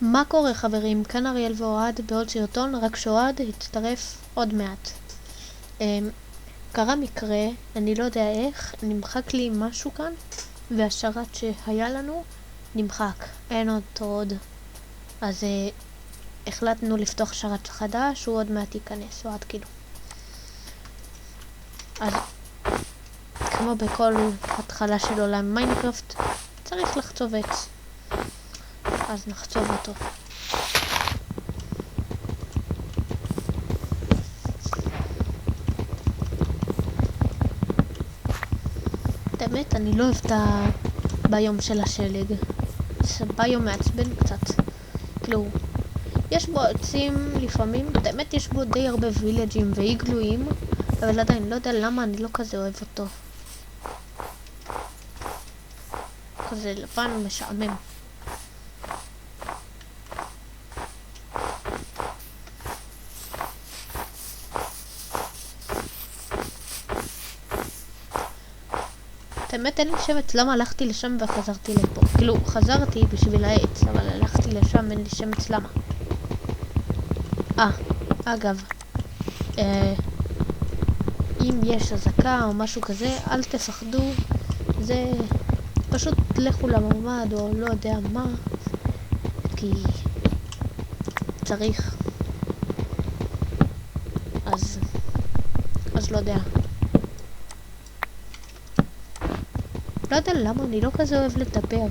מה קורה חברים? כאן אריאל ואוהד בעוד סרטון, רק שאוהד יצטרף עוד מעט. קרה מקרה, אני לא יודע איך, נמחק לי משהו כאן, והשרת שהיה לנו נמחק, אין אותו עוד. אז החלטנו לפתוח שרת חדש, הוא עוד מעט ייכנס, אוהד כאילו. אז כמו בכל התחלה של עולם מיינקראפט, צריך לחצוב עץ. אז נחצוב אותו. באמת, אני לא אוהב את ביום של השלג. זה ביום מעצבן קצת. כאילו, יש בו עצים לפעמים, באמת יש בו די הרבה וילג'ים ואיגלויים, אבל עדיין, לא יודע למה אני לא כזה אוהב אותו. כזה לבן משעמם. באמת אין לי שמץ למה הלכתי לשם וחזרתי לפה. כאילו, חזרתי בשביל העץ, אבל הלכתי לשם, אין לי שמץ למה. אגב, אם יש אזעקה או משהו כזה, אל תפחדו. זה פשוט לכו לממ"ד או לא יודע מה, כי צריך. אז לא יודע. לא יודע למה, אני לא כזה אוהב לדבר.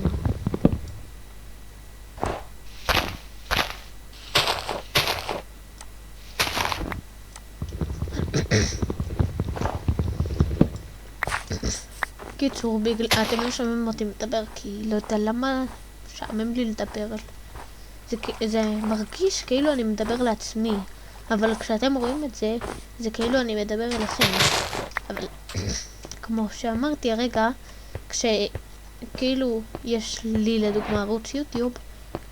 קיצור, אתם לא שומעים אותי מדבר כי לא יודע למה שעמם לי לדבר. זה מרגיש כאילו אני מדבר לעצמי, אבל כשאתם רואים את זה, זה כאילו אני מדבר אליכם. אבל כמו שאמרתי הרגע, כשכאילו יש לי לדוגמה ערוץ יוטיוב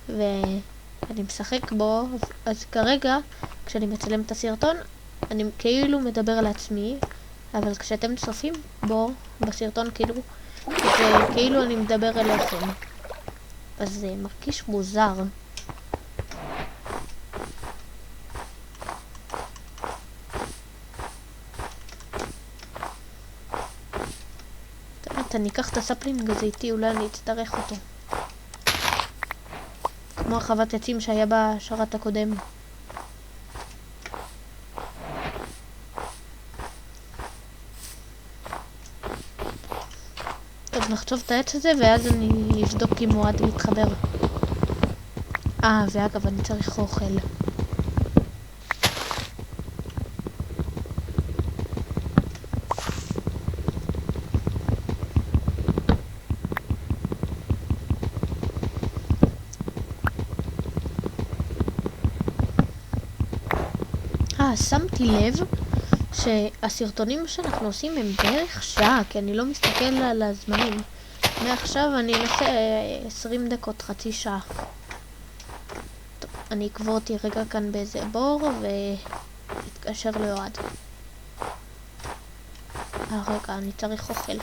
ואני משחק בו, אז כרגע כשאני מצלם את הסרטון אני כאילו מדבר לעצמי, אבל כשאתם צופים בו בסרטון כאילו זה כאילו אני מדבר אליכם, אז זה מרגיש מוזר. אני אקח את הספלינג הזה איתי, אולי אני אצטרך אותו. כמו החוות עצים שהיה בשרת הקודם. טוב, נחצוב את העץ הזה ואז אני אבדוק אם הוא עד להתחבר. ואגב, אני צריך אוכל. שמתי לב שהסרטונים שאנחנו עושים הם בערך שעה, כי אני לא מסתכל על הזמנים. מעכשיו אני אנסה 20 דקות, חצי שעה. טוב, אני אקבור אותי רגע כאן באיזה בור ואתקשר לאוהד. רגע, אני צריך אוכל.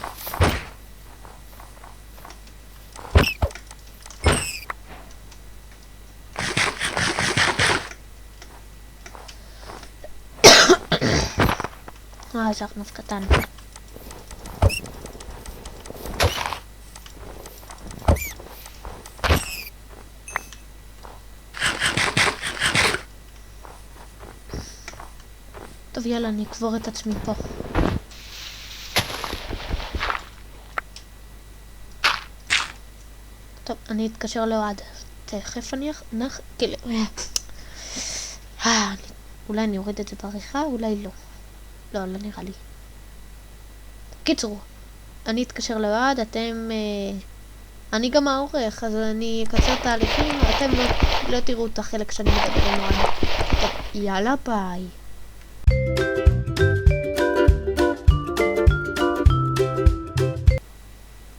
זה ארנב קטן. טוב, יאללה, אני אקבור את עצמי פה. טוב, אני אתקשר לאוהד. תכף אני כאילו... אולי אני אוריד את זה בעריכה, אולי לא. לא נראה לי. קיצור, אני אתקשר לאוהד, אני גם העורך, אז אני אקצר תהליכים, אתם לא תראו את החלק שאני מדבר עם אוהד. טוב, יאללה, ביי.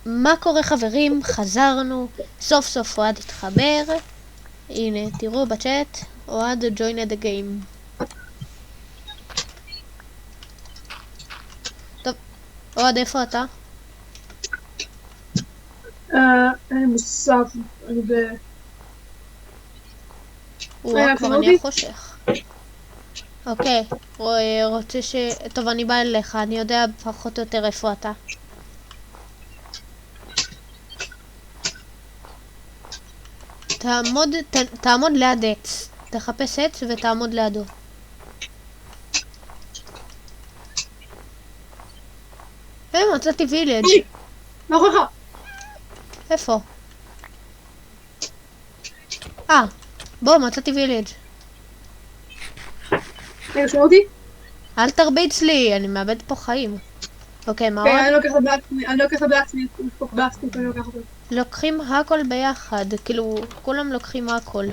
מה קורה חברים? חזרנו, סוף סוף אוהד התחבר. הנה, תראו בצ'אט, אוהד joined the game. טוב, אוהד, איפה אתה? אין מוסף, אני הוא כבר נהיה חושך. אוקיי, רוצה ש... טוב, אני באה אליך, אני יודע פחות או יותר איפה אתה. תעמוד ליד עץ. תחפש עץ ותעמוד לידו. מצאתי וילג'. מאחוריך. איפה? בוא, מצאתי וילג'. שומע אותי? אל תרביץ לי, אני מאבד פה חיים. אוקיי, מה עוד? אני לוקח בעצמי, אני לוקח אותו. לוקחים הכל ביחד, כאילו, כולם לוקחים הכל.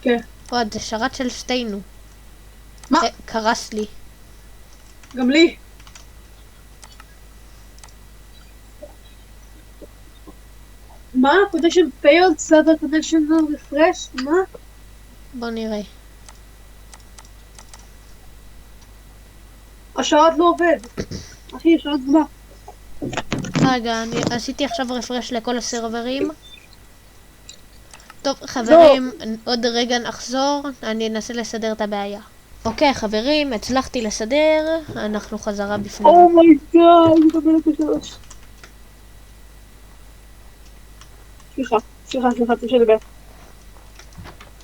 כן. עוד, זה שרת של שתינו. מה? קרס לי. גם לי. מה? connection failed, server connection no refresh? מה? בוא נראה. השרת לא עובד. אחי, השרת גמר. רגע, אני עשיתי עכשיו רפרש לכל הסרברים. טוב, חברים, עוד רגע נחזור, אני אנסה לסדר את הבעיה. אוקיי, חברים, הצלחתי לסדר, אנחנו חזרה בפנים. אומייגאד, אני מקבלת בשלוש. סליחה, תמשיך לדבר.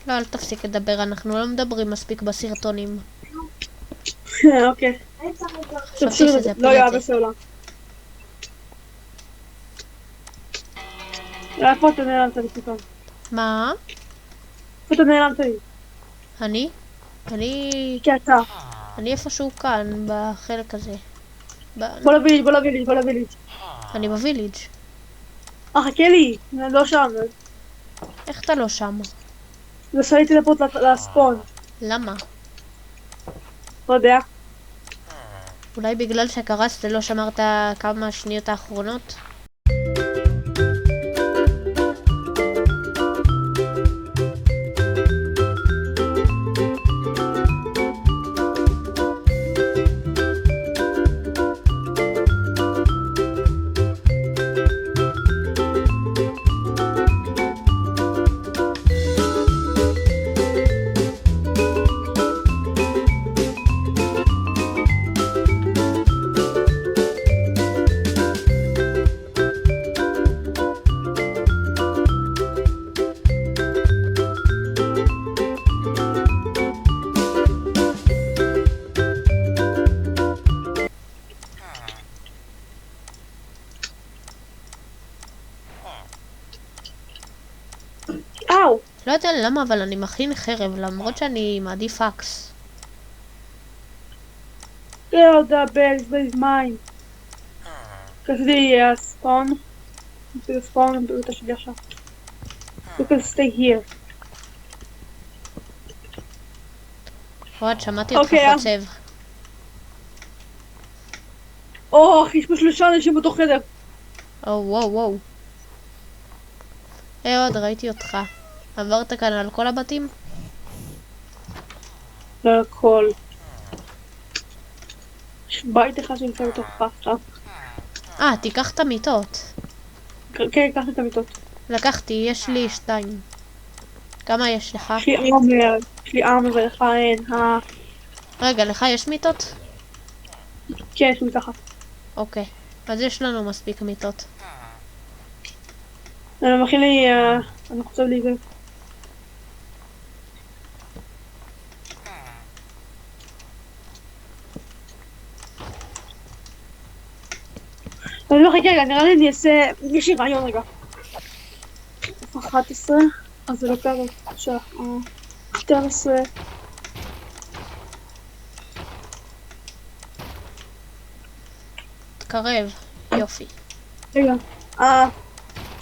לא, אל תפסיק לדבר, אנחנו לא מדברים מספיק בסרטונים. אוקיי. חשבתי שזה לא יאהב פינצה. בסעולה. איפה אתה נעלמת לי פתאום? מה? איפה אתה נעלמת לי? אני כי אתה. אני איפשהו כאן, בחלק הזה. בוא לוויליג'. אני בוויליג'. חכה לי, אני לא שם. איך אתה לא שם? זה עושה לי טלפורט לספון. למה? לא יודע. אולי בגלל שקרסת לא שמרת כמה שניות האחרונות? אאו! לא יודע למה, אבל אני מכין חרב, למרות שאני מעדיף אקס. לא, the bell is mine. כזה הספון. זה הספון, אתה שלי עכשיו. You can stay here. עוד, שמעתי אותך אוקיי, חוצב. יש פה 3 אנשים בתוך חדר. וואו. עוד, ראיתי אותך. עברת כאן על כל הבתים? לא הכל. יש בית אחד שנמצא בתוך פסטה. תיקח את המיטות. כן, לקחתי את המיטות. לקחתי, יש לי 2. כמה יש לך? יש לי ארמר ולך אין. רגע, לך יש מיטות? כן, יש לי מתחת. אוקיי, אז יש לנו מספיק מיטות. אני מכין לי... אני חושב לי זה. אני לא חכה רגע, נראה לי אני אעשה... יש לי רעיון רגע. 11, אז זה לוקח שעה. 12. תקרב, יופי. רגע.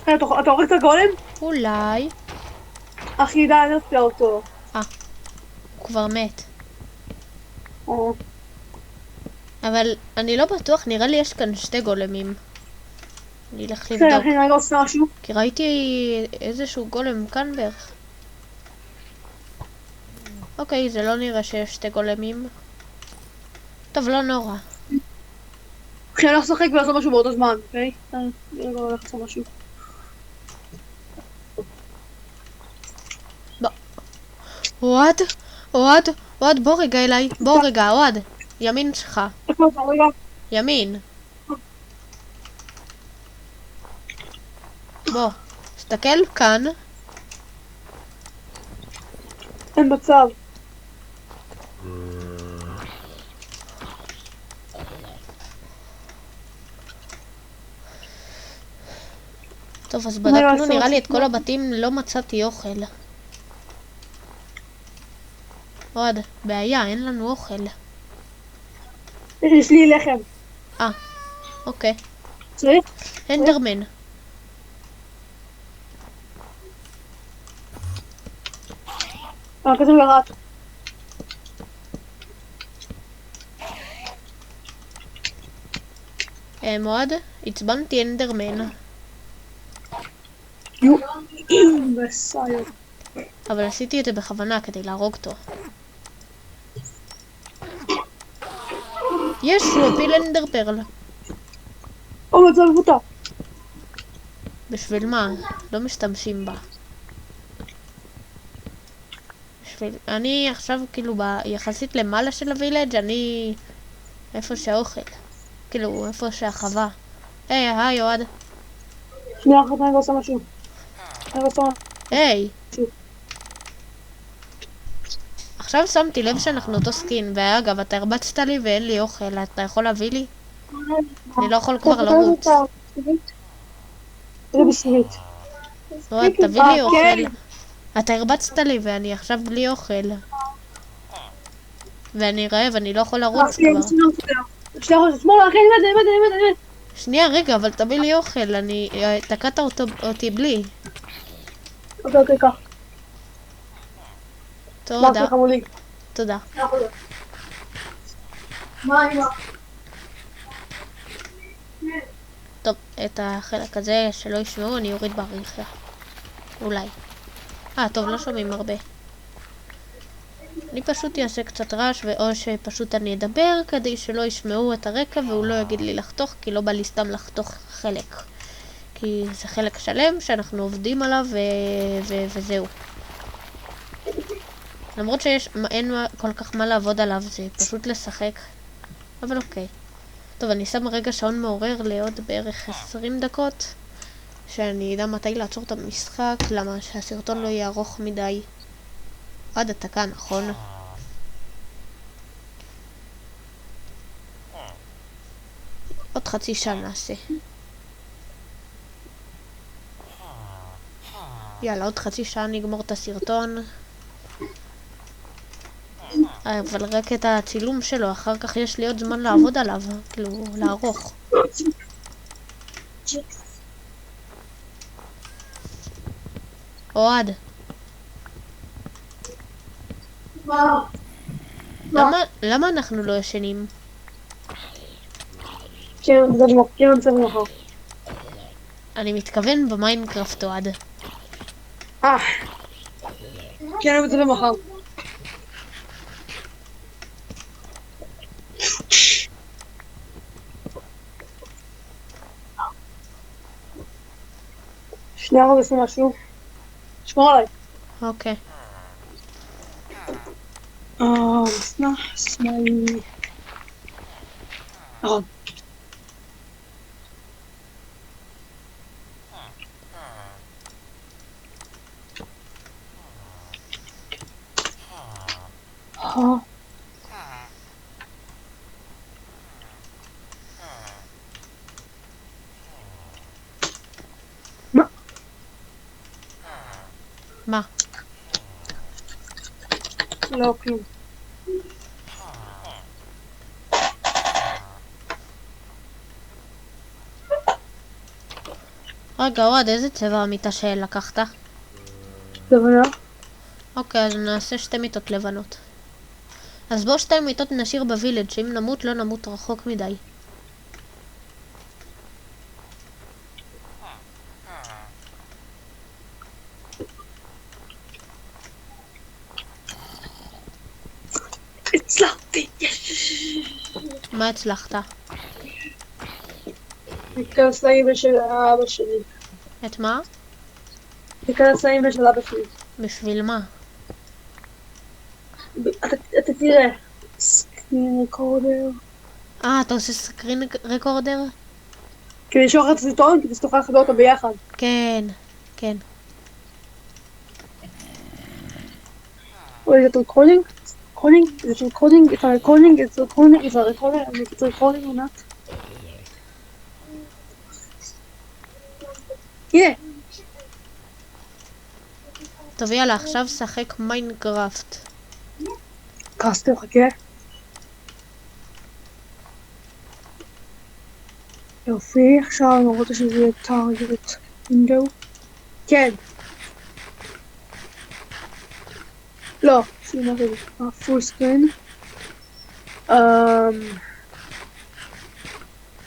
אתה הורג את הגולם? אולי. אחי, די, אני אעשה אותו. הוא כבר מת. אבל אני לא בטוח, נראה לי יש כאן 2 גולמים. אני אלך לבדוק. אחי, אני עושה משהו. כי ראיתי איזשהו גולם כאן בערך. אוקיי, זה לא נראה שיש 2 גולמים. טוב, לא נורא. אחי, אני הולך לשחק ולעשות משהו באותו זמן, אוקיי? אני הולך לעשות משהו. אוהד, אוהד, אוהד, בוא רגע אליי, בוא רגע, אוהד. ימין שלך, איפה אתה רגע? ימין. בוא, תסתכל כאן. אין מצב. טוב, אז רגע, בדקנו עשו נראה לי את סיפור. כל הבתים, לא מצאתי אוכל. אוהד, בעיה, אין לנו אוכל. יש לי לחם. אוקיי. צריך? אנדרמן. כזה גרעת. אוהד, עצבנתי אנדרמן. יו. בסייר. אבל עשיתי את זה בכוונה כדי להרוג אותו. יש, הוא הפיל אנדר פרל. מצב מבוטה. בשביל מה? לא משתמשים בה. אני עכשיו כאילו יחסית למעלה של הווילג', אני איפה שהאוכל. כאילו, איפה שהחווה. היי, אוהד. שנייה אחת אני עושה משהו. אני עושה היי. משהו. עכשיו שמתי לב שאנחנו אותו סקין, ואגב, אתה הרבצת לי ואין לי אוכל, אתה יכול להביא לי? אני לא יכול כבר לרוץ. זה בשרית. אוהד, תביא לי אוכל. כן. אתה הרבצת לי ואני עכשיו בלי אוכל. ואני רעב, אני לא יכול לרוץ כבר. שמאלה, אחי, אני מת. שנייה, רגע, אבל תביא לי אוכל, אני... תקעת אותי בלי. אוקיי, קח. תודה, חמודי. תודה. מה אמא? טוב, את החלק הזה שלא ישמעו, אני אוריד בעריכה. אולי. טוב, לא שומעים הרבה. אני פשוט אעשה קצת רעש, או שפשוט אני אדבר כדי שלא ישמעו את הרקע והוא לא יגיד לי לחתוך, כי לא בא לי סתם לחתוך חלק. כי זה חלק שלם שאנחנו עובדים עליו וזהו. למרות אין כל כך מה לעבוד עליו, זה פשוט לשחק. אבל אוקיי. טוב, אני שם רגע שעון מעורר לעוד בערך 20 דקות, שאני אדע מתי לעצור את המשחק, למה שהסרטון לא יהיה ארוך מדי. עד אתה כאן, נכון? עוד חצי שעה נעשה. יאללה, עוד חצי שעה נגמור את הסרטון. אבל רק את הצילום שלו, אחר כך יש לי עוד זמן לעבוד עליו, כאילו, לערוך. אוהד. למה אנחנו לא ישנים? כן, זה מחר. אני מתכוון במיינקראפט, אוהד. כן, זה מחר. שנייה רגע עושה משהו. שמור עליי. אוקיי. מסנח, שמאלי. נכון. מה? לא, כלום. רגע, אוהד, איזה צבע המיטה שלקחת? לבנה? אוקיי, אז נעשה 2 מיטות לבנות. אז בוא 2 מיטות נשאיר בווילג', שאם נמות לא נמות רחוק מדי. הצלחתי! מה הצלחת? להיכנס לאימא של אבא שלי. את מה? להיכנס לאימא של אבא שלי. בשביל מה? אתה תראה. סקרין רקורדר. אתה עושה סקרין רקורדר? כדי לשלוח את הסרטון, כדי שתוכל לחבר אותו ביחד. כן, כן. Wait, is it recording? Recording? Is it recording? If I'm recording, it's recording. If I'm recording, I make it recording or not. הנה. טוב, יאללה, עכשיו שחק מיינקראפט. קסטר, חכה. יופי, עכשיו אני רוצה שזה יהיה טארגט וינדו. כן. לא, שימה זה פול סקרין.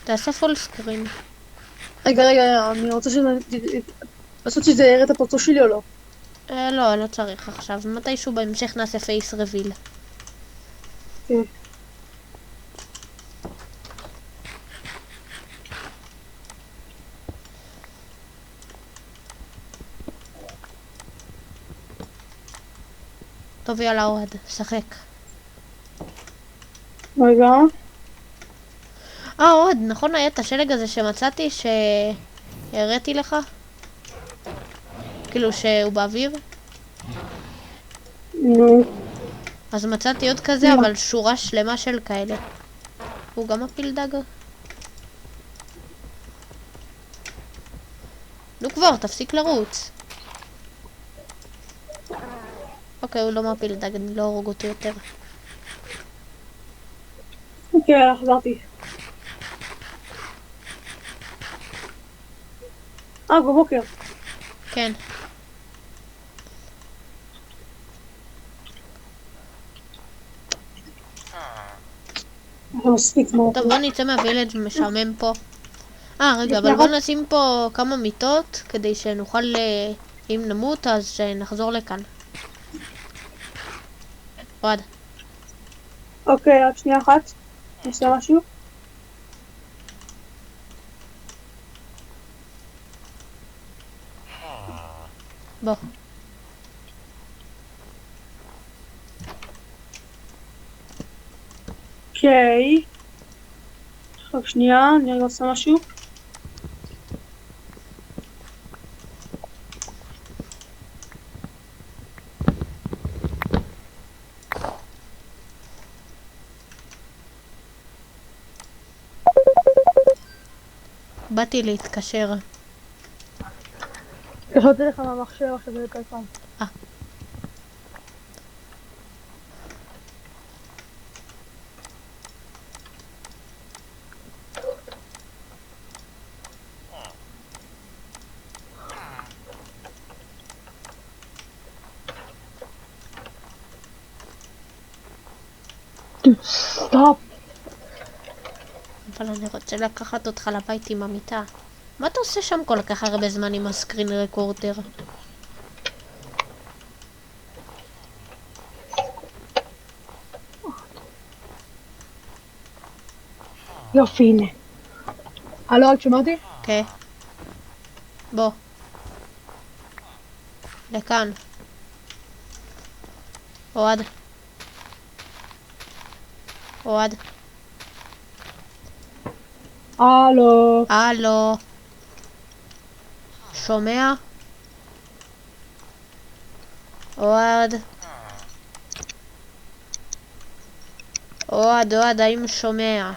תעשה פול סקרין. רגע, אני רוצה לעשות שזה יראה את הפרצוף שלי או לא? לא צריך עכשיו. מתישהו בהמשך נעשה פייס רביל. כן. טוב, יאללה, אוהד, שחק. רגע. אוהד, נכון היה את השלג הזה שמצאתי שהראיתי לך? כאילו שהוא באוויר? נו. אז מצאתי עוד כזה, אבל שורה שלמה של כאלה. הוא גם מפיל דג? נו כבר, תפסיק לרוץ. אוקיי, הוא לא מפיל דג, אני לא הורג אותו יותר. אוקיי, חזרתי. בבוקר. כן. מספיק מאוד. טוב, בוא נצא מהווילג' משעמם פה. רגע, אבל בוא נשים פה כמה מיטות, כדי שנוכל, אם נמות, אז נחזור לכאן. אוהד. אוקיי, רק שנייה אחת. נעשה משהו. בוא. אוקיי. רק שנייה, אני רגע עושה משהו. באתי להתקשר. התקשרתי לך מהמחשב עכשיו זה טלפון. סטופ. אבל אני רוצה לקחת אותך לבית עם המיטה. מה אתה עושה שם כל כך הרבה זמן עם הסקרין רקורדר? יופי, הנה. הלו, את שמעתי? כן. בוא. לכאן. אוהד. אוהד. הלו. הלו. שומע? אוהד. אוהד, האם שומע?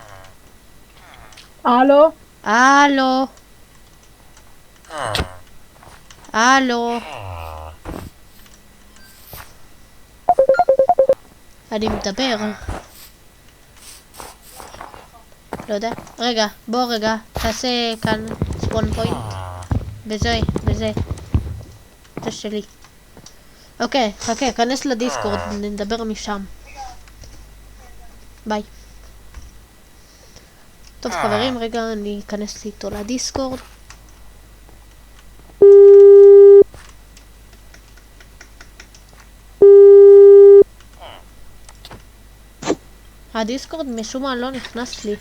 הלו. הלו. הלו. אני מדבר. לא יודע. רגע, בוא רגע. תעשה כאן ספון פוינט. בזה. זה שלי. אוקיי, חכה, כנס לדיסקורד, נדבר משם. ביי. טוב חברים, רגע אני אכנס איתו לדיסקורד. הדיסקורד משום מה לא נכנס לי.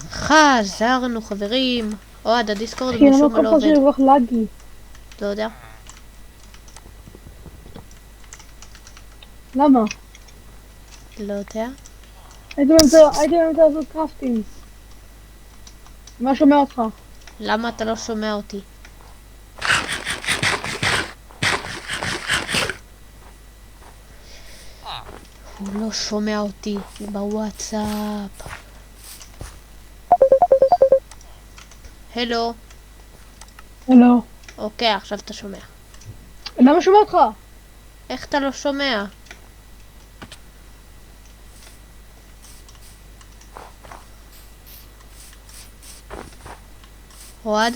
חזרנו חברים. אוהד, הדיסקורד משום מה לא עובד. לא יודע. למה? לא יודע. הייתי באמצע לעשות קראפטינג. מה שומע אותך? למה אתה לא שומע אותי? הוא לא שומע אותי בוואטסאפ. הלו. לא. אוקיי, עכשיו אתה שומע. למה שומע אותך? איך אתה לא שומע? אוהד?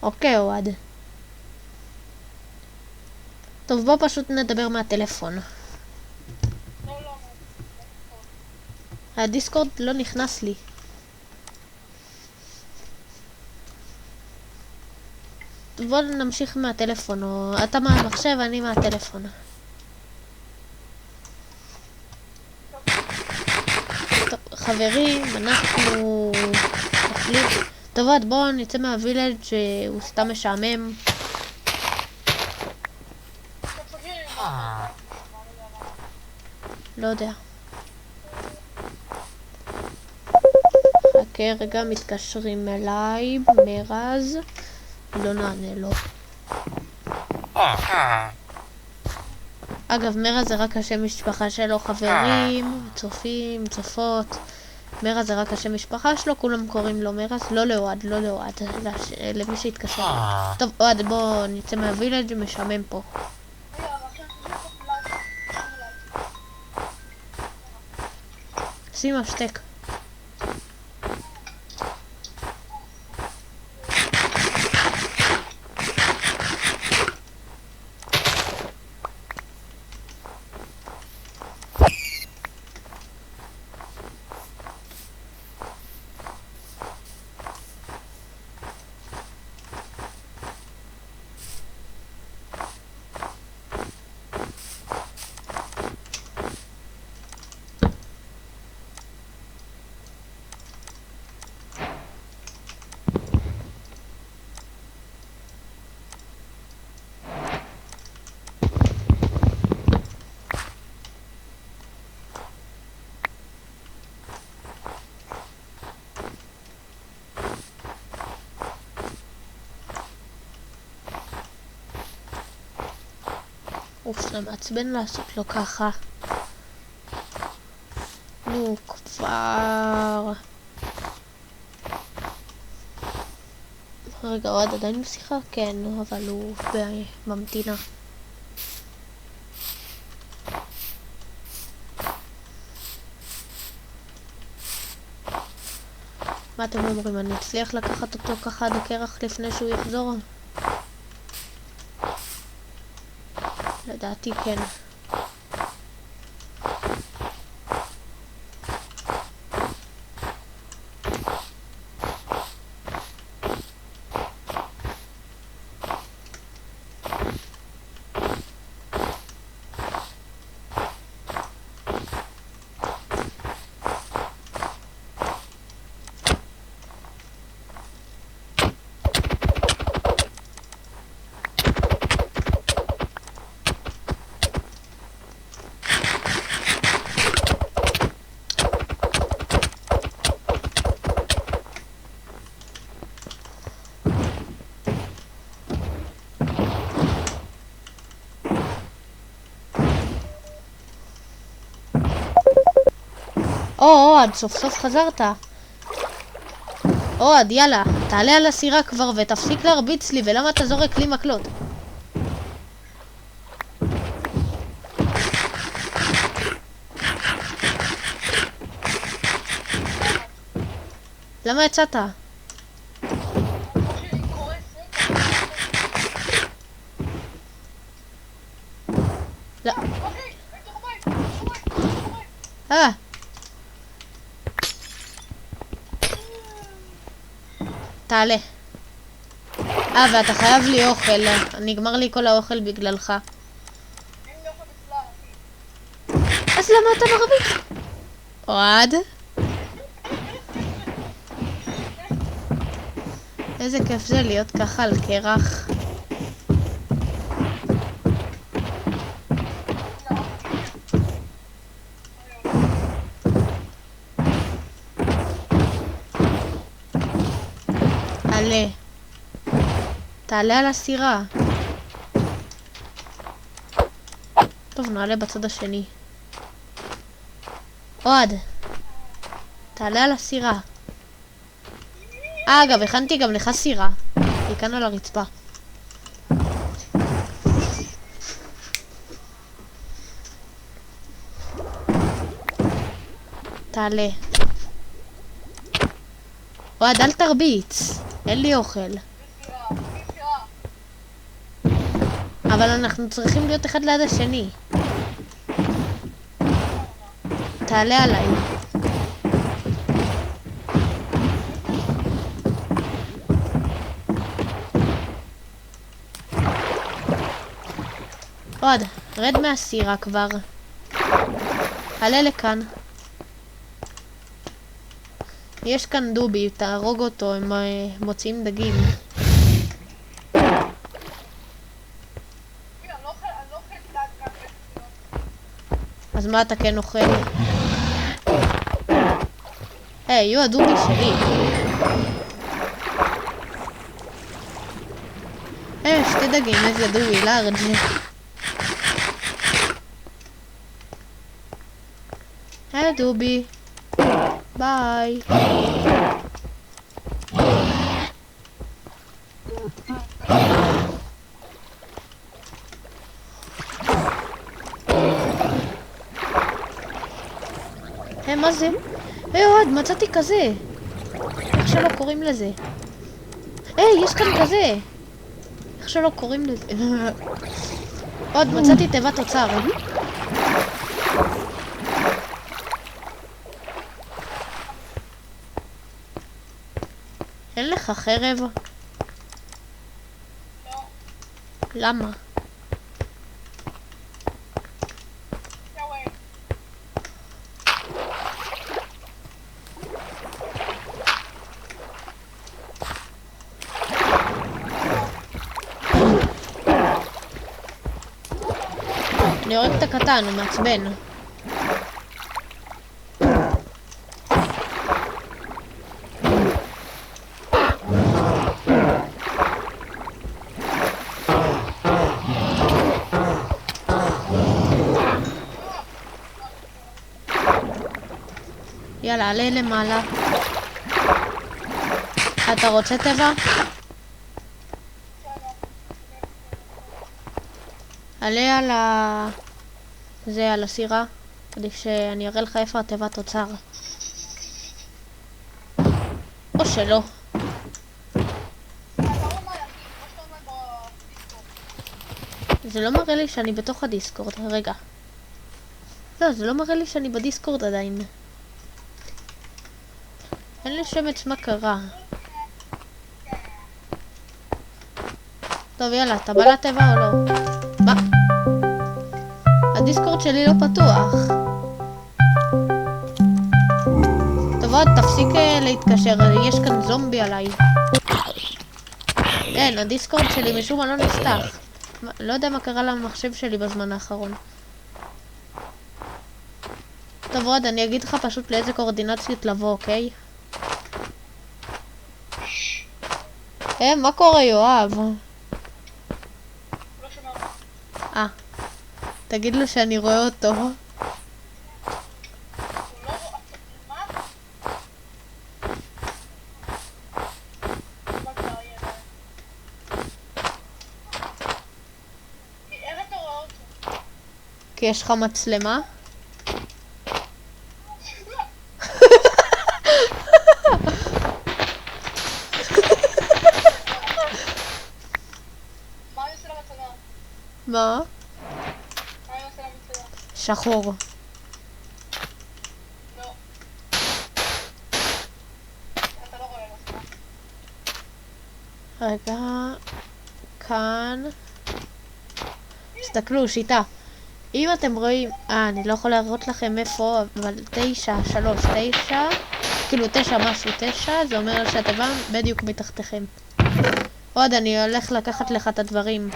אוקיי, אוהד. טוב, בוא פשוט נדבר מהטלפון. הדיסקורד לא נכנס לי. בוא נמשיך מהטלפון, או אתה מהמחשב, אני מהטלפון. טוב, חברים, אנחנו אוכלים. טוב, עד בואו נצא מהווילג' שהוא סתם משעמם. לא יודע. חכה רגע, מתקשרים אליי, מרז. לא נענה לו. אגב, מרז זה רק השם משפחה שלו, חברים, צופים, צופות. מרז זה רק השם משפחה שלו, כולם קוראים לו מרז. לא לאוהד, לא לאוהד, למי שהתקשר. טוב, אוהד, בוא נצא מהווילג' משעמם פה. שים השתק. אוף, זה מעצבן לעשות לו ככה. נו, כבר. רגע, אוהד עדיין בשיחה? כן, אבל הוא בממתינה. מה אתם אומרים? אני אצליח לקחת אותו ככה עד הקרח לפני שהוא יחזור? לדעתי כן. אוהד, סוף סוף חזרת. אוהד, יאללה, תעלה על הסירה כבר ותפסיק להרביץ לי, ולמה אתה זורק לי מקלות? למה יצאת? לא. תעלה. ואתה חייב לי אוכל. נגמר לי כל האוכל בגללך. אז למה אתה מרביץ? אוהד? איזה כיף זה להיות ככה על קרח. תעלה. תעלה על הסירה. טוב, נעלה בצד השני. עוד. תעלה על הסירה. אגב, הכנתי גם לך סירה. היא כאן על הרצפה. תעלה. עוד, אל תרביץ. אין לי אוכל. אבל אנחנו צריכים להיות אחד ליד השני. תעלה עליי. עוד, רד מהסירה כבר. עלה לכאן. יש כאן דובי, תהרוג אותו, הם מוציאים דגים. אז מה אתה כן אוכל? היי, הוא הדובי שלי. היי, שתי דגים, איזה דובי, לארג'. היי דובי. ביי. היי, מה זה? היי, עוד, מצאתי כזה. איך שלא קוראים לזה? היי, יש כאן כזה. איך שלא קוראים לזה? עוד, מצאתי תיבת אוצר. אין לך חרב? לא. למה? אני הורג את הקטן, הוא מעצבן. יאללה, עלה למעלה. אתה רוצה טבע? עלה על זה, על הסירה, כדי שאני אראה לך איפה התיבת אוצר. או שלא. זה לא מראה לי שאני בתוך הדיסקורד, רגע. לא, זה לא מראה לי שאני בדיסקורד עדיין. אין לי שמץ מה קרה. טוב, יאללה, אתה בא לטבע או לא? מה? הדיסקורד שלי לא פתוח. טוב, עוד תפסיק להתקשר, יש כאן זומבי עליי. אין, הדיסקורד שלי משום מה לא נפתח. לא יודע מה קרה למחשב שלי בזמן האחרון. טוב, עוד, אני אגיד לך פשוט לאיזה קואורדינציות לבוא, אוקיי? מה קורה, יואב? תגיד לו שאני רואה אותו. כי יש לך מצלמה? מה? שחור. לא. אתה לא רואה לך. רגע. כאן. תסתכלו, שיטה. אם אתם רואים... אני לא יכול להראות לכם איפה, אבל 9, 3, 9. כאילו 9 משהו 9, זה אומר שהתיבה בדיוק מתחתיכם. עוד, אני הולך לקחת לך את הדברים.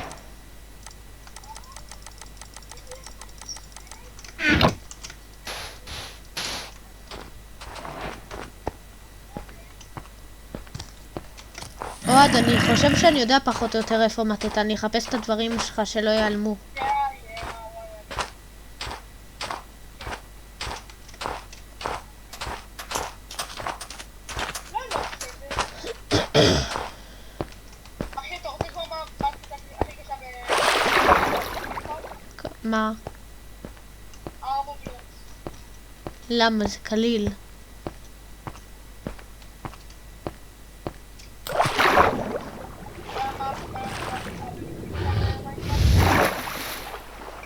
עוד, אני חושב שאני יודע פחות או יותר איפה מתת, אני אחפש את הדברים שלך שלא ייעלמו. מה? למה? זה קליל.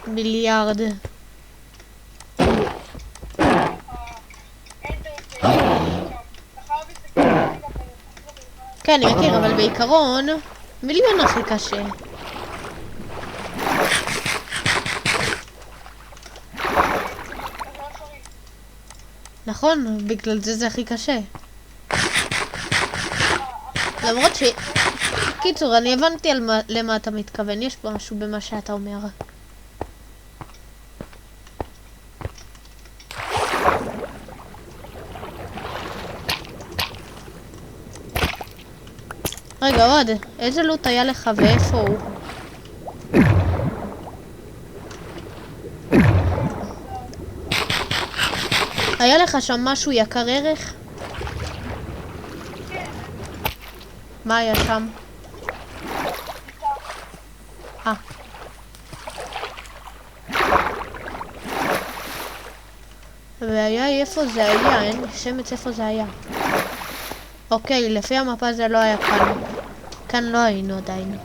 מיליארד. כן, אני מכיר, אבל בעיקרון, מיליון הכי קשה. נכון, בגלל זה הכי קשה. למרות ש... קיצור, אני הבנתי למה אתה מתכוון, יש פה משהו במה שאתה אומר. רגע, עוד, איזה לוט היה לך ואיפה הוא? היה לך שם משהו יקר ערך? מה היה שם? והיה איפה זה היה, אין שמץ איפה זה היה. אוקיי, לפי המפה זה לא היה כאן. כאן לא היינו עדיין.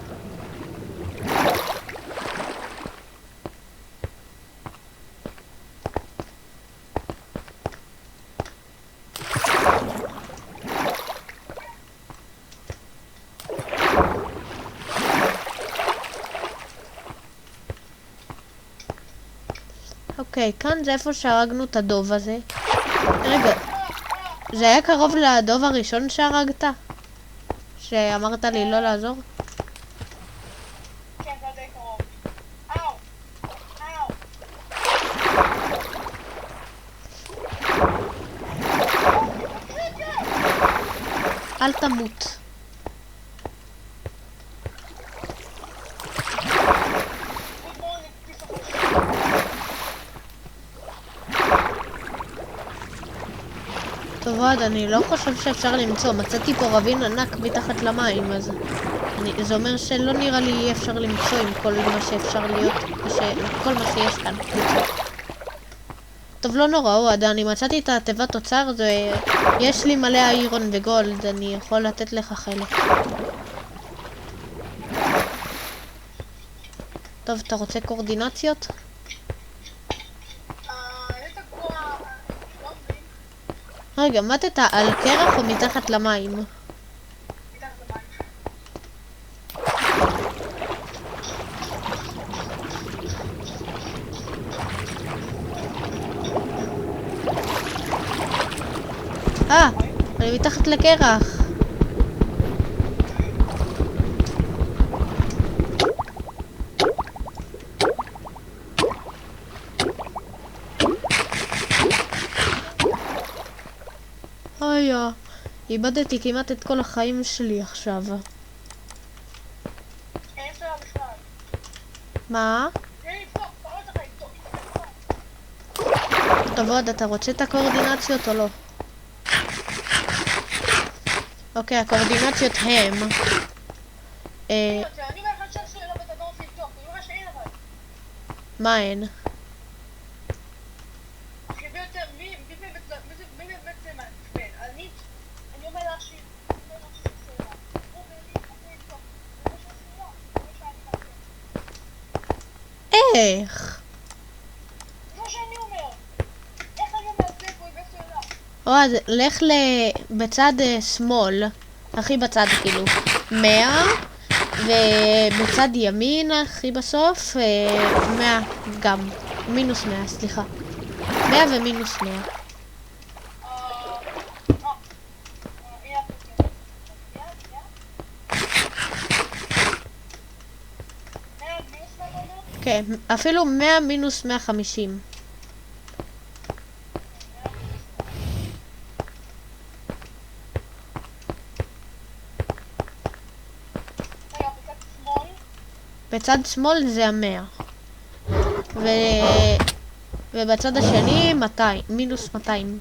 אוקיי, כאן זה איפה שהרגנו את הדוב הזה. רגע, זה היה קרוב לדוב הראשון שהרגת? שאמרת לי לא לעזור? כן, זה די קרוב. אאו! אאו! אל תמות. טוב, עוד, אני לא חושב שאפשר למצוא. מצאתי פה רבין ענק מתחת למים, אז... זה אומר שלא נראה לי יהיה אפשר למצוא עם כל מה שאפשר להיות, כל מה שיש כאן. טוב, לא נורא, עוד, אני מצאתי את התיבת אוצר, יש לי מלא איירון וגולד, אני יכול לתת לך חלק. טוב, אתה רוצה קורדינציות? רגע, מתת על קרח או מתחת למים? אני מתחת לקרח. אויה, איבדתי כמעט את כל החיים שלי עכשיו. מה? טוב, עוד, אתה רוצה את הקואורדינציות או לא? אוקיי, הקואורדינציות הם... מה הן? איך? אז לך בצד שמאל, הכי בצד כאילו, 100, ובצד ימין, הכי בסוף, 100 גם, מינוס 100, סליחה. 100 ומינוס 100. כן, אפילו 100 מינוס 150. בצד שמאל זה 100. ובצד השני 200, מינוס 200.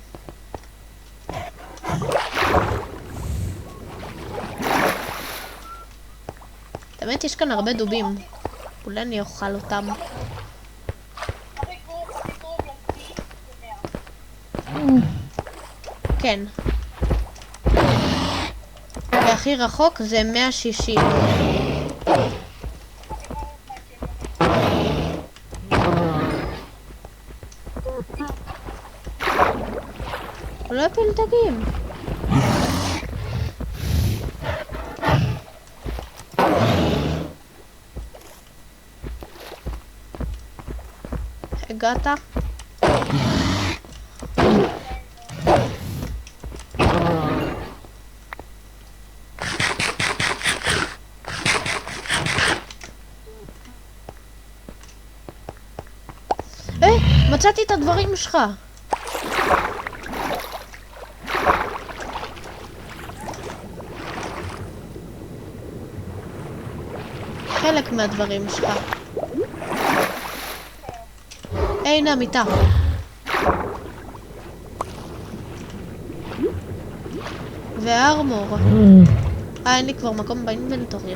באמת יש כאן הרבה דובים. אולי אני אוכל אותם. כן. והכי רחוק זה 160. הוא לא יפיל דגים. הגעת? מצאתי את הדברים שלך. חלק מהדברים שלך. הנה המיטה. והארמור. אין לי כבר מקום באינבנטורי.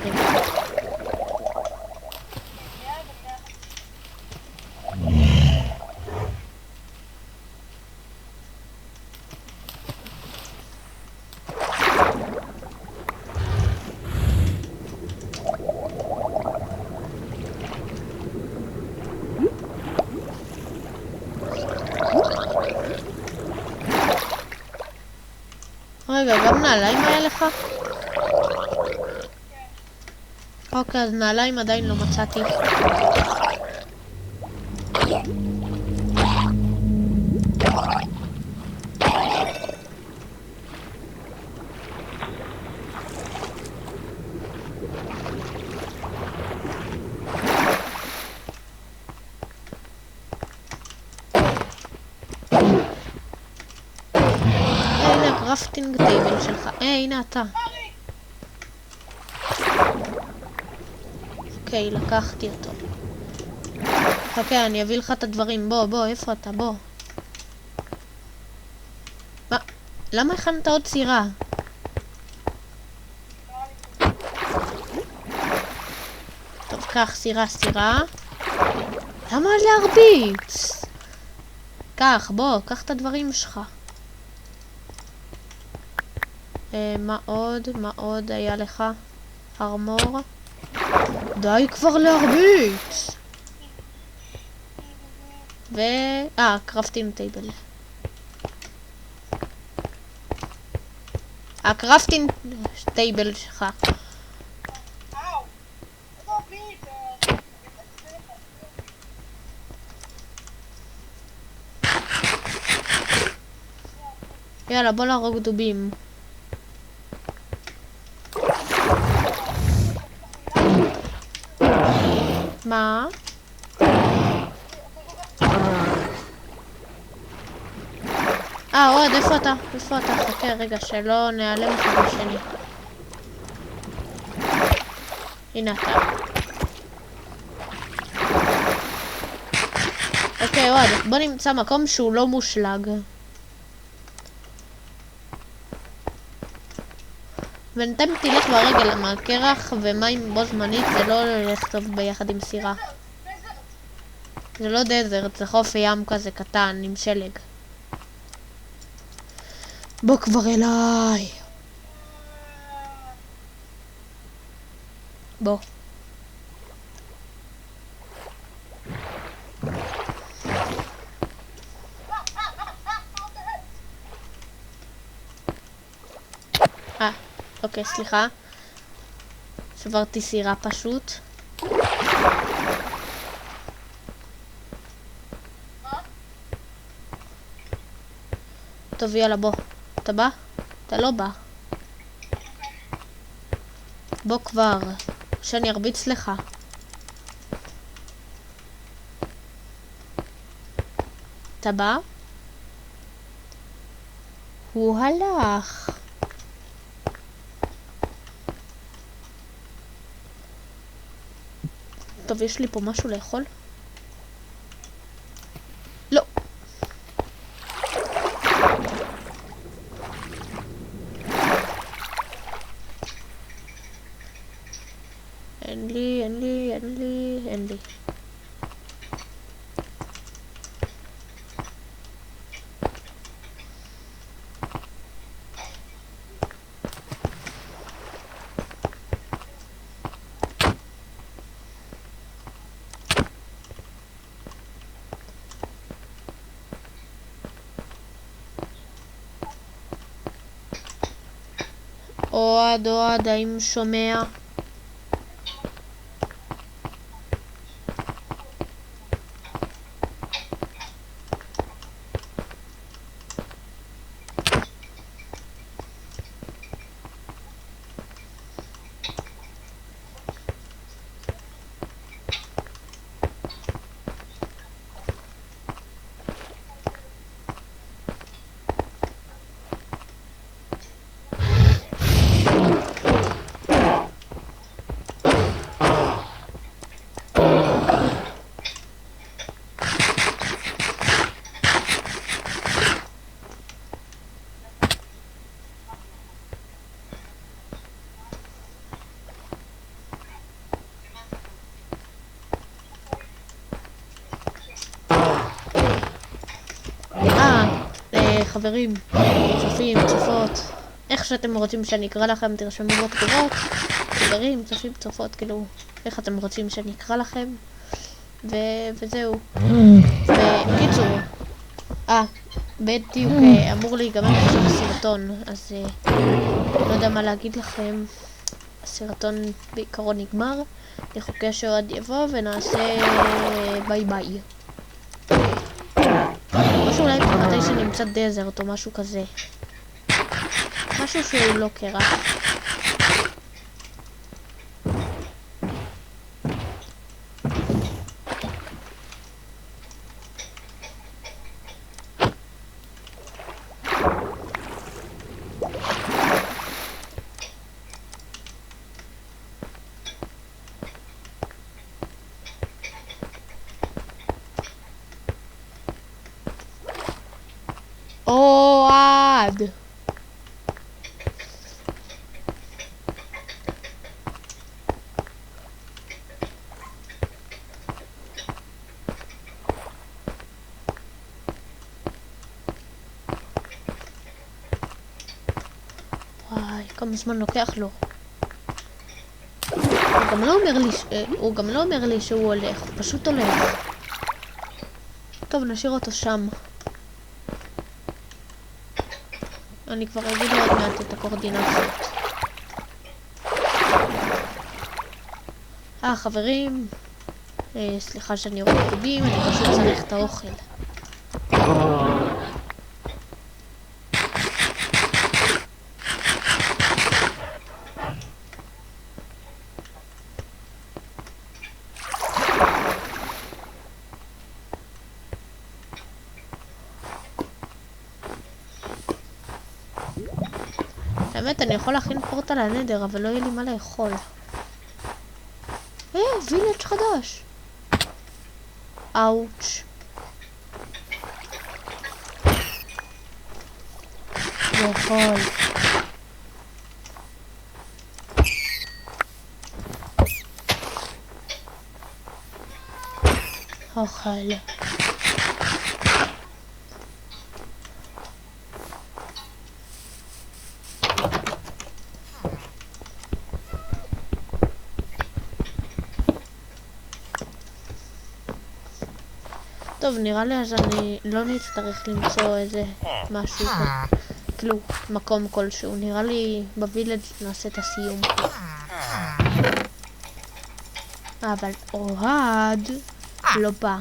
רגע, גם נעליים היה לך? אוקיי, אז נעליים עדיין לא מצאתי. קרפטינג טייבל שלך. הנה אתה. אוקיי, לקחתי אותו. חכה, אני אביא לך את הדברים. בוא, איפה אתה? בוא. מה? למה הכנת עוד סירה? טוב, קח סירה. למה להרביץ? קח את הדברים שלך. מה עוד היה לך? ארמור. די כבר להרביץ. קרפטינג טייבל. הקרפטינג טייבל שלך. יאללה, בוא להרוג דובים. מה? עוד, איפה אתה? חכה רגע, שלא נעלם אחד בשני. הנה אתה. אוקיי, עוד, בוא נמצא מקום שהוא לא מושלג. בינתיים תלך ברגל מהקרח ומים בו זמנית, זה לא הולך טוב ביחד עם סירה. זה לא דזרט, זה חוף ים כזה קטן עם שלג. בוא כבר אליי. בוא. אוקיי, סליחה. שברתי סירה פשוט. טוב, יאללה, בוא. אתה בא? אתה לא בא. בוא כבר, שאני ארביץ לך. אתה בא? הוא הלך. טוב, יש לי פה משהו לאכול? לא. אין לי. אוהד, האם שומע? חברים, צופים, צופות, איך שאתם רוצים שאני אקרא לכם, תרשמו בתגובות. חברים, צופים, צופות, כאילו, איך אתם רוצים שאני אקרא לכם. וזהו. בקיצור, בדיוק אמור להיגמר עכשיו הסרטון, אז לא יודע מה להגיד לכם. הסרטון בעיקרון נגמר, נחכה שעוד יבוא ונעשה ביי ביי. משהו אולי מתי שנמצא דזרט או משהו כזה. משהו שהוא לא קרח. אוהד! וואי, כמה זמן לוקח לו. הוא גם לא אומר לי שהוא הולך, הוא פשוט הולך. טוב, נשאיר אותו שם. אני כבר אגיד לו עוד מעט את הקורדינציות. חברים, סליחה שאני רוקדים, אני פשוט צריך את האוכל. האמת, אני יכול להכין פורטל לנדר, אבל לא יהיה לי מה לאכול. וילג' חדש. אאוץ'. לאכול. אוכל. טוב, נראה לי אז אני לא נצטרך למצוא איזה משהו, כאילו מקום כלשהו. נראה לי בווילג' נעשה את הסיום. אבל אוהד לא בא.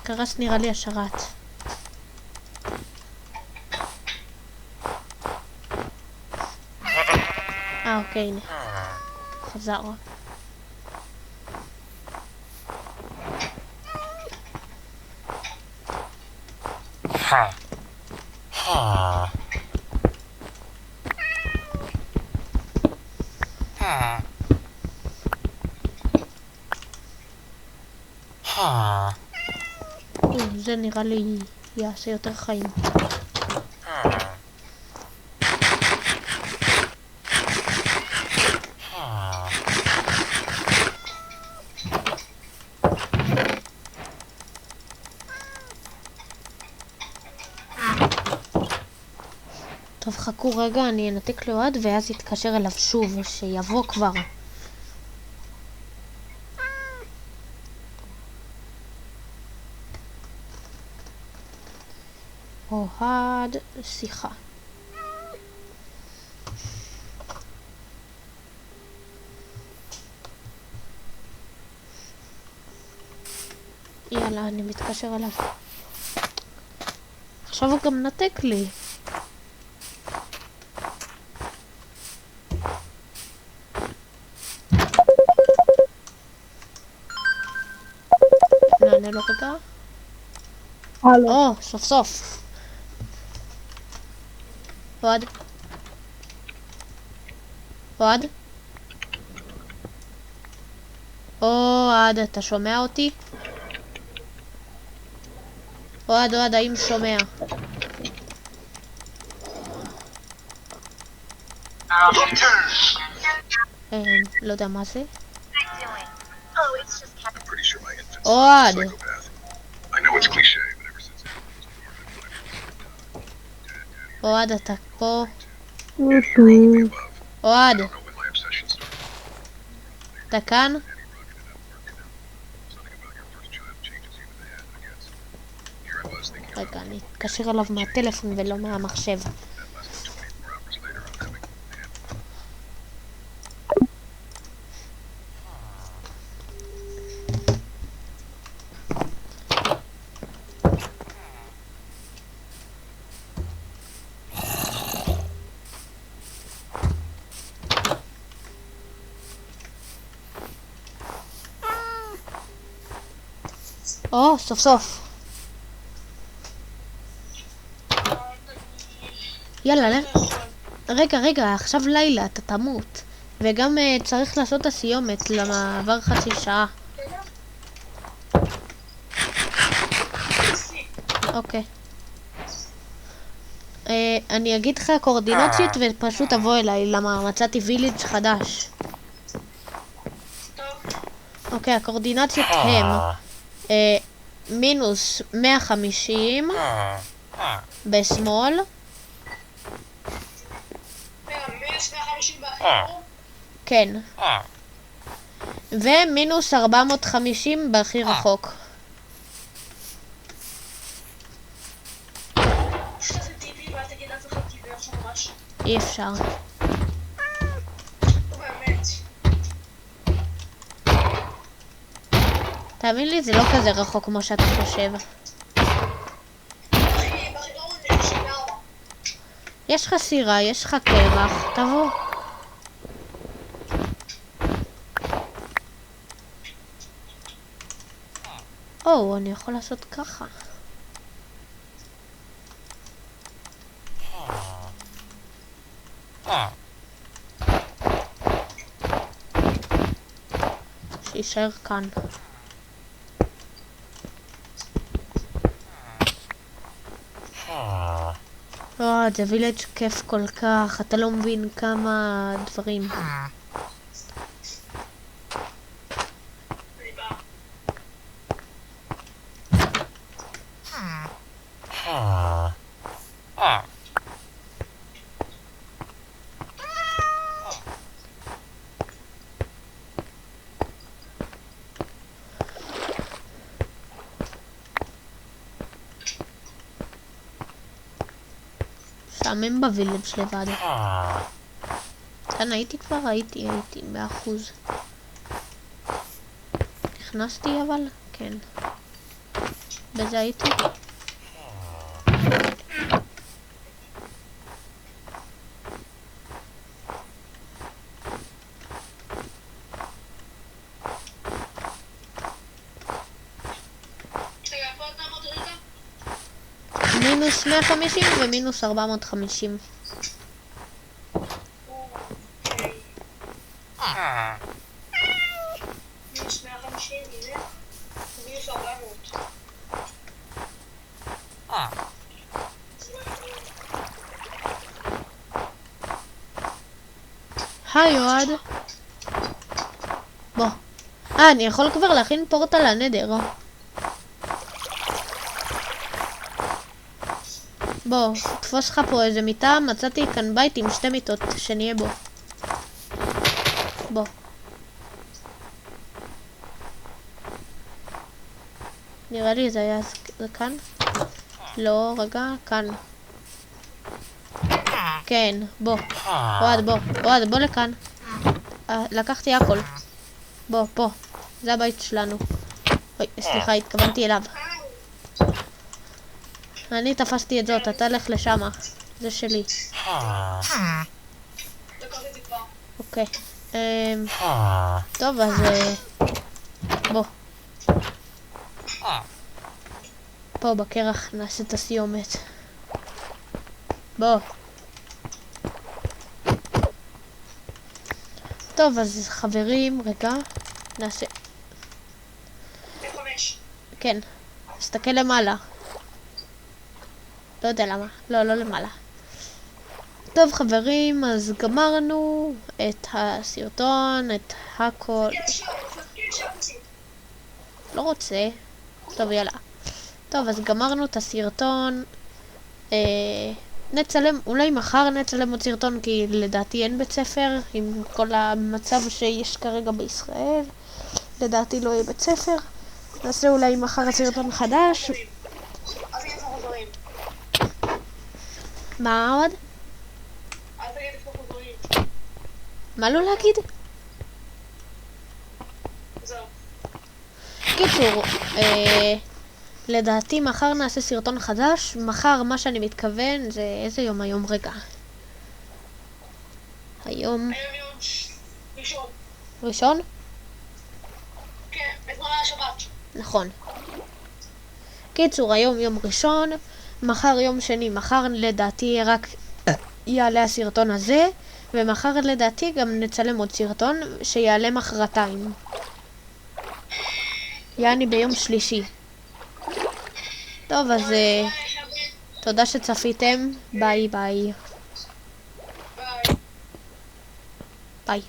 קרס נראה לי השרת. אוקיי, הנה. חזר. זה נראה לי יעשה יותר חיים. טוב, חכו רגע, אני אנתק לאוהד ואז יתקשר אליו שוב, שיבוא כבר. אוהד, שיחה. יאללה, אני מתקשר אליו. עכשיו הוא גם נתק לי. נענה לו רגע. הלו. סוף סוף. אוהד? אוהד? אוהד, אתה שומע אותי? אוהד, האם שומע? לא יודע מה זה. אוהד! אוהד, אתה פה? אוהד! אתה כאן? רגע, אני אתקשר אליו מהטלפון ולא מהמחשב. סוף סוף. יאללה, רגע, עכשיו לילה, אתה תמות. וגם צריך לעשות את הסיומת, למה עבר חצי שעה. אוקיי. אני אגיד לך קורדינציות ופשוט תבוא אליי, למה מצאתי ויליג' חדש. אוקיי, הקורדינציות הם מינוס 150 בשמאל. כן. ומינוס 450 בהכי רחוק. אי אפשר. תאמין לי, זה לא כזה רחוק כמו שאתה חושב. יש לך סירה, יש לך קרח, תבוא. אני יכול לעשות ככה. שישאר כאן. זה וילג' כיף כל כך, אתה לא מבין כמה דברים. שעמם בווילג' לבד. כאן הייתי כבר? הייתי 100%. נכנסתי אבל? כן. בזה הייתי. מינוס 150 ומינוס 450. מינוס 150, הנה. מינוס 400. היי אוהד. בוא. אני יכול כבר להכין פורטל לנדר. בוא, תפוס לך פה איזה מיטה, מצאתי כאן בית עם 2 מיטות, שנהיה בו. בוא. נראה לי זה היה זה כאן. לא, רגע, כאן. כן, בוא. אוהד, בוא. אוהד, בוא לכאן. לקחתי הכל. בוא, פה. זה הבית שלנו. אוי, סליחה, התכוונתי אליו. אני תפסתי את זאת, אתה לך לשמה. זה שלי. אוקיי. טוב, אז... בוא. פה בקרח נעשה את הסיומת. בוא. טוב, אז חברים, רגע. נעשה... כן. תסתכל למעלה. לא יודע למה. לא, לא למעלה. טוב חברים, אז גמרנו את הסרטון, את הכל. לא רוצה. טוב, יאללה. טוב, אז גמרנו את הסרטון. נצלם, אולי מחר נצלם עוד סרטון, כי לדעתי אין בית ספר, עם כל המצב שיש כרגע בישראל. לדעתי לא יהיה בית ספר. נעשה אולי מחר הסרטון חדש. מה עוד? מה לא להגיד? קיצור, לדעתי מחר נעשה סרטון חדש. מחר מה שאני מתכוון זה איזה יום היום רגע. היום ראשון? כן, אתמול השבת. נכון. קיצור, היום יום ראשון, מחר יום שני. מחר לדעתי רק יעלה הסרטון הזה, ומחר לדעתי גם נצלם עוד סרטון שיעלה מחרתיים. יעני ביום שלישי. טוב, אז תודה שצפיתם. ביי ביי. ביי. ביי.